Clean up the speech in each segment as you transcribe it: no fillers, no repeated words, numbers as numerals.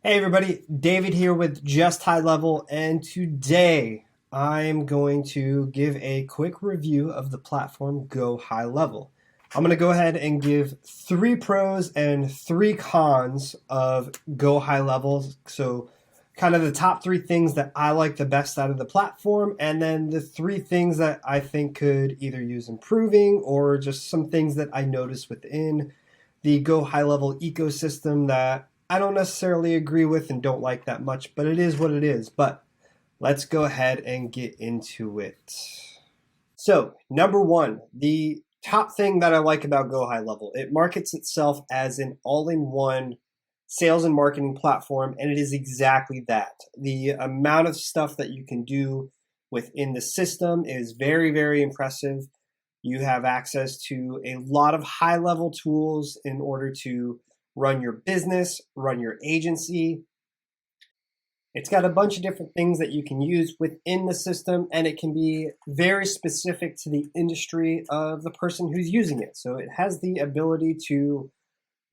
Hey everybody, David here with Just High Level, and today I'm going to give a quick review of the platform Go High Level. I'm going to go ahead and give three pros and three cons of Go High Level. So, kind of the top three things that I like the best out of the platform, and then the three things that I think could either use improving or just some things that I noticed within the Go High Level ecosystem that I don't necessarily agree with and don't like that much, but it is what it is. But let's go ahead and get into it. So, number one, the top thing that I like about Go High Level, it markets itself as an all in one sales and marketing platform, and it is exactly that. The amount of stuff that you can do within the system is very, very impressive. You have access to a lot of high level tools in order to run your business, run your agency. It's got a bunch of different things that you can use within the system, and it can be very specific to the industry of the person who's using it. So it has the ability to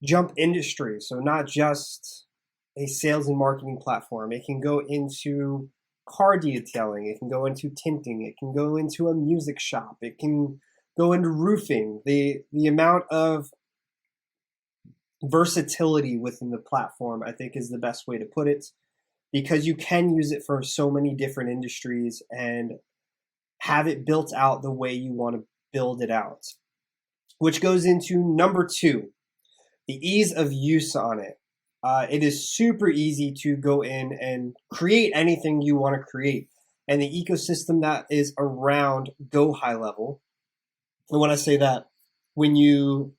jump industry. So not just a sales and marketing platform. It can go into car detailing. It can go into tinting. It can go into a music shop. It can go into roofing. The amount of versatility within the platform, I think, is the best way to put it, because you can use it for so many different industries and have it built out the way you want to build it out. Which goes into number two, the ease of use on it. It is super easy to go in and create anything you want to create. And the ecosystem that is around Go High Level, and when I say that, when you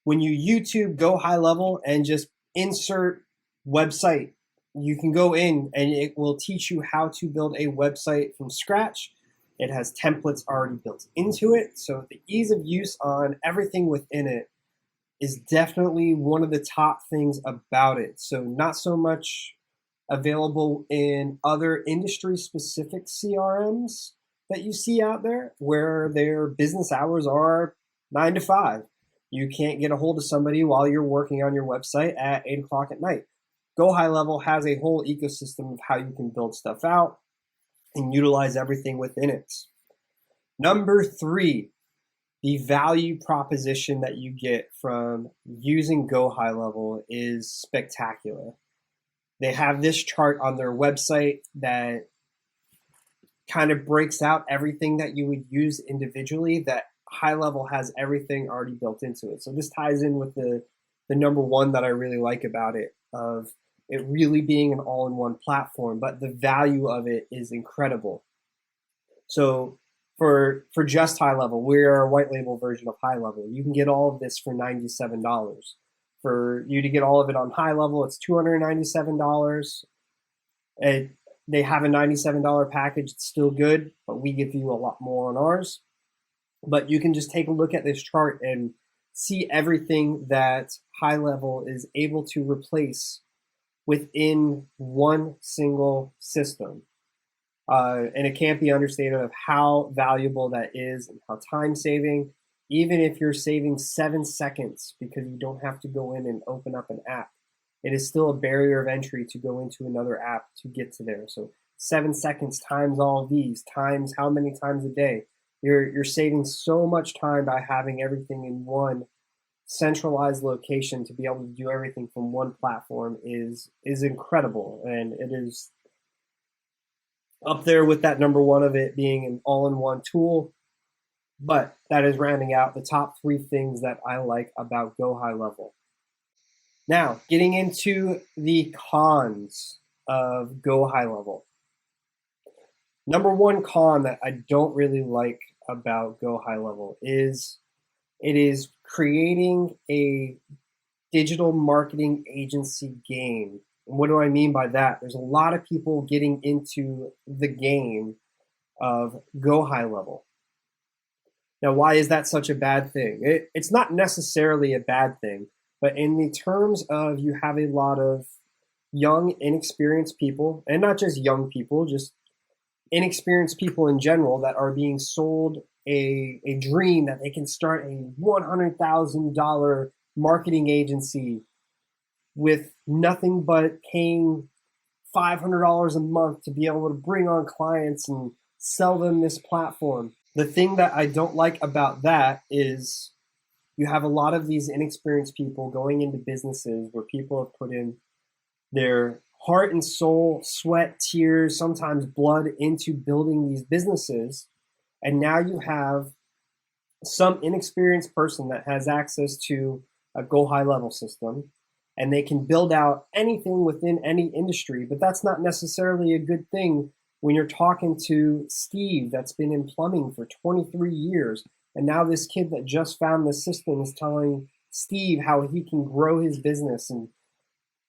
YouTube Go High Level and just insert website, you can go in and it will teach you how to build a website from scratch. It has templates already built into it. So the ease of use on everything within it is definitely one of the top things about it. So not so much available in other industry specific CRMs that you see out there where their business hours are 9 to 5. You can't get a hold of somebody while you're working on your website at 8 o'clock at night. Go High Level has a whole ecosystem of how you can build stuff out and utilize everything within it. Number three, the value proposition that you get from using Go High Level is spectacular. They have this chart on their website that kind of breaks out everything that you would use individually, that High Level has everything already built into it. So this ties in with the number one that I really like about it, of it really being an all-in-one platform, but the value of it is incredible. So for just High Level, we're a white label version of High Level. You can get all of this for $97. For you to get all of it on High Level, it's $297. And they have a $97 package. It's still good, but we give you a lot more on ours. But you can just take a look at this chart and see everything that High Level is able to replace within one single system. And it can't be understated of how valuable that is and how time saving, even if you're saving 7 seconds because you don't have to go in and open up an app, it is still a barrier of entry to go into another app to get to there. So 7 seconds times all of these, times how many times a day, you're saving so much time by having everything in one centralized location. To be able to do everything from one platform is incredible, and it is up there with that number one of it being an all-in-one tool. But that is rounding out the top three things that I like about Go High Level. Now, getting into the cons of Go High Level. Number one con that I don't really like about Go High Level is it is creating a digital marketing agency game. And what do I mean by that? There's a lot of people getting into the game of Go High Level. Now, why is that such a bad thing? It's not necessarily a bad thing, but in the terms of you have a lot of young, inexperienced people, and not just young people, just inexperienced people in general that are being sold a dream that they can start a $100,000 marketing agency with nothing but paying $500 a month to be able to bring on clients and sell them this platform. The thing that I don't like about that is you have a lot of these inexperienced people going into businesses where people have put in their heart and soul, sweat, tears, sometimes blood into building these businesses. And now you have some inexperienced person that has access to a Go High Level system, and they can build out anything within any industry. But that's not necessarily a good thing when you're talking to Steve that's been in plumbing for 23 years. And now this kid that just found the system is telling Steve how he can grow his business and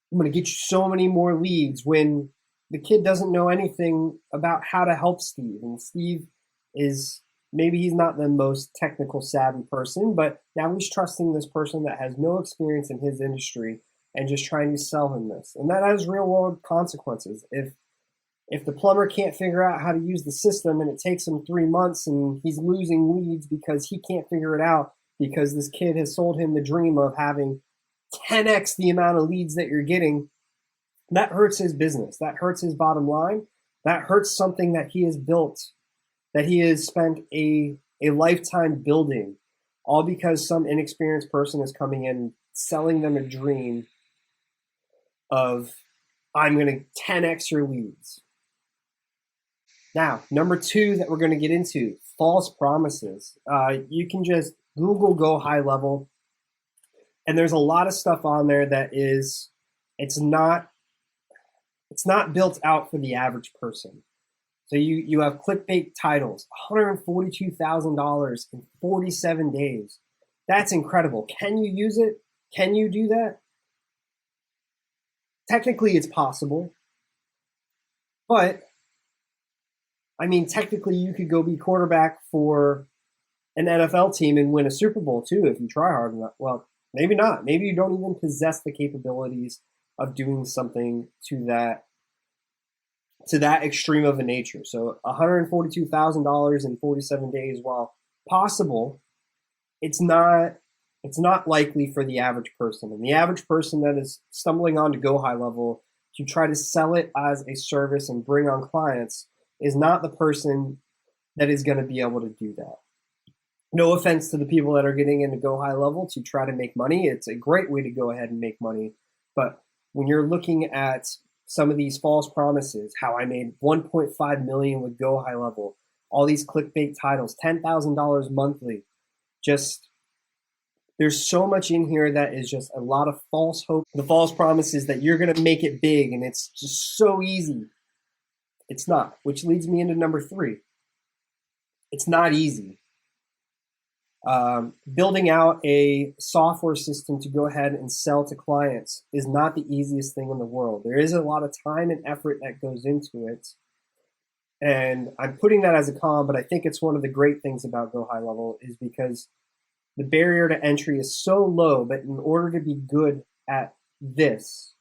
I'm going to get you so many more leads, when the kid doesn't know anything about how to help Steve. And Steve is, maybe he's not the most technical savvy person, but now he's trusting this person that has no experience in his industry and just trying to sell him this. And that has real world consequences. If the plumber can't figure out how to use the system and it takes him 3 months and he's losing leads because he can't figure it out because this kid has sold him the dream of having 10x the amount of leads that you're getting, that hurts his business. That hurts his bottom line. That hurts something that he has built, that he has spent a lifetime building, all because some inexperienced person is coming in selling them a dream of, I'm going to 10x your leads. Now, number 2 that we're going to get into, false promises. You can just Google Go High Level, and there's a lot of stuff on there that is, it's not built out for the average person. So you have clickbait titles, $142,000 in 47 days. That's incredible. Can you use it? Can you do that? Technically, it's possible. But, I mean, technically, you could go be quarterback for an NFL team and win a Super Bowl, too, if you try hard enough. Well, maybe not. Maybe you don't even possess the capabilities of doing something to that extreme of a nature. So $142,000 in 47 days, while possible, it's not likely for the average person. And the average person that is stumbling onto Go High Level to try to sell it as a service and bring on clients is not the person that is going to be able to do that. No offense to the people that are getting into Go High Level to try to make money. It's a great way to go ahead and make money. But when you're looking at some of these false promises, how I made $1.5 million with Go High Level, all these clickbait titles, $10,000 monthly, just there's so much in here that is just a lot of false hope. The false promises that you're going to make it big and it's just so easy. It's not, which leads me into number 3. It's not easy. Building out a software system to go ahead and sell to clients is not the easiest thing in the world. There is a lot of time and effort that goes into it. And I'm putting that as a con, but I think it's one of the great things about Go High Level is because the barrier to entry is so low, but in order to be good at this,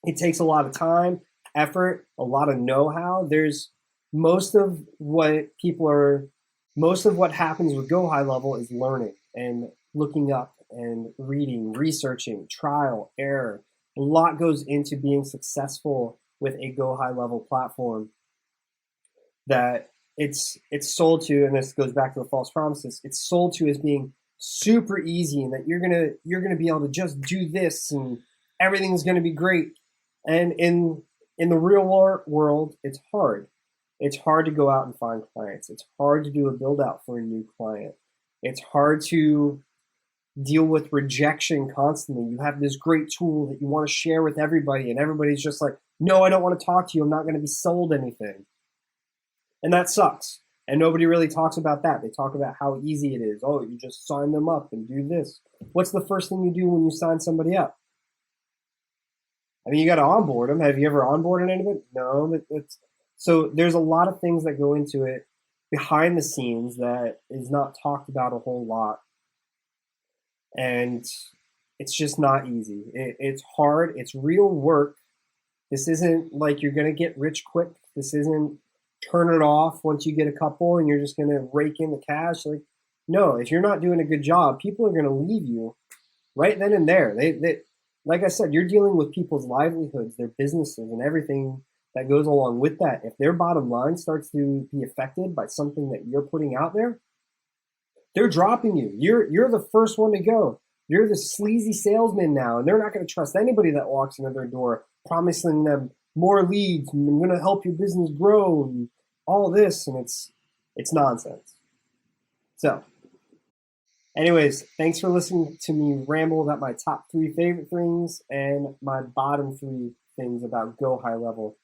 it takes a lot of time, effort, a lot of know-how. There's most of what happens with Go High Level is learning and looking up and reading, researching, trial, error. A lot goes into being successful with a Go High Level platform that it's sold to, and this goes back to the false promises, it's sold to as being super easy and that you're gonna be able to just do this and everything's gonna be great. And in the real world, it's hard. It's hard to go out and find clients. It's hard to do a build out for a new client. It's hard to deal with rejection constantly. You have this great tool that you want to share with everybody, and everybody's just like, no, I don't want to talk to you. I'm not going to be sold anything. And that sucks. And nobody really talks about that. They talk about how easy it is. Oh, you just sign them up and do this. What's the first thing you do when you sign somebody up? I mean, you got to onboard them. Have you ever onboarded anybody? No, so there's a lot of things that go into it behind the scenes that is not talked about a whole lot. And it's just not easy. It's hard. It's real work. This isn't like you're going to get rich quick. This isn't turn it off once you get a couple and you're just going to rake in the cash. Like, no, if you're not doing a good job, people are going to leave you right then and there. like I said, you're dealing with people's livelihoods, their businesses, and everything that goes along with that. If their bottom line starts to be affected by something that you're putting out there, they're dropping you. You're the first one to go. You're the sleazy salesman now, and they're not going to trust anybody that walks into their door, promising them more leads and I'm going to help your business grow and all this, and it's nonsense. So, anyways, thanks for listening to me ramble about my top 3 favorite things and my bottom 3 things about Go High Level.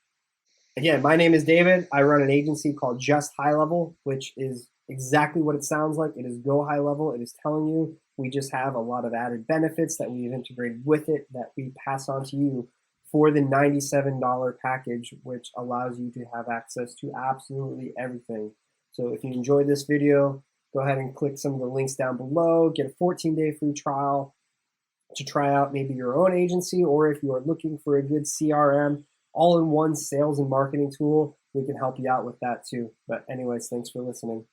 Again, my name is David. I run an agency called Just High Level, which is exactly what it sounds like. It is Go High Level. It is telling you we just have a lot of added benefits that we've integrated with it that we pass on to you for the $97 package, which allows you to have access to absolutely everything. So if you enjoyed this video, go ahead and click some of the links down below. Get a 14-day free trial to try out maybe your own agency, or if you are looking for a good CRM, all-in-one sales and marketing tool, we can help you out with that too. But anyways, thanks for listening.